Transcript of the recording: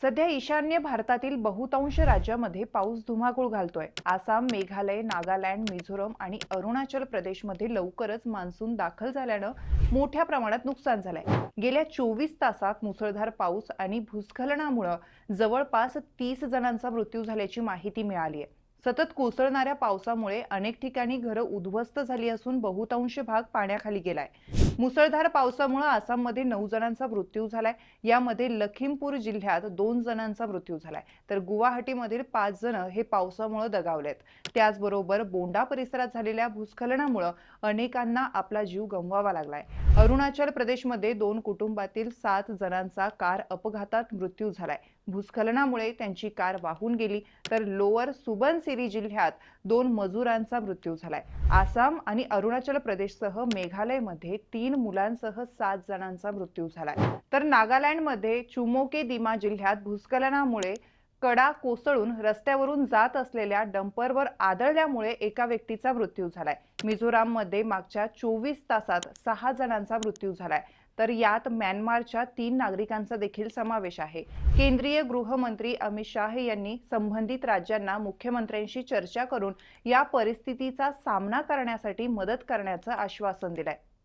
सध्या ईशान्य भारतातील बहुतांश राज्यामध्ये पाऊस धुमाकूळ घालतोय। आसाम, मेघालय, नागालँड, मिझोरम आणि अरुणाचल प्रदेशमध्ये लवकरच मान्सून दाखल झाल्यानं मोठ्या प्रमाणात नुकसान झालंय। गेल्या 24 तासात मुसळधार पाऊस आणि भूस्खलनामुळे जवळपास 30 जणांचा मृत्यू झाल्याची माहिती मिळाली आहे। सतत कोसळणाऱ्या पावसामुळे अनेक ठिकाणी घरं उद्ध्वस्त झाली असून बहुतांश भाग पाण्याखाली गेलाय। मुसळधार पावसामुळे आसाममध्ये 9 जणांचा मृत्यू झालाय। यामध्ये लखीमपूर जिल्ह्यात 2 जणांचा मृत्यू झालाय, तर गुवाहाटीमधील 5 जण हे पावसामुळे दगावलेत। त्याचबरोबर बोंडा परिसरात झालेल्या भूस्खलनामुळे अनेकांना आपला जीव गमवावा लागलाय। अरुणाचल प्रदेशमध्ये 2 कुटुंबातील 7 जणांचा कार अपघातात मृत्यू झालाय। भूस्खलनामुळे त्यांची कार वाहून गेली, तर लोअर सुबनसिरी जिल्ह्यात 2 मजुरांचा मृत्यू झालाय। आसाम आणि अरुणाचल प्रदेशसह मेघालयमध्ये 3 मुलांसह 7 जणांचा मृत्यू झालाय। तर नागालँडमध्ये चुमोके दिमा जिल्ह्यात भूस्खलनामुळे कडा कोसळून रस्त्यावरून जात असलेल्या डंपरवर आदळल्यामुळे एका व्यक्तीचा मृत्यू झालाय। मिझोराममध्ये मागच्या 24 तासात 6 जणांचा मृत्यू झालाय, तर यात म्यानमारच्या 3 नागरिकांचा देखील समावेश आहे। केंद्रीय गृहमंत्री अमित शाह यांनी संबंधित राज्यांना मुख्यमंत्र्यांशी चर्चा करून या परिस्थितीचा सामना करण्यासाठी मदत करण्याचं आश्वासन दिलंय।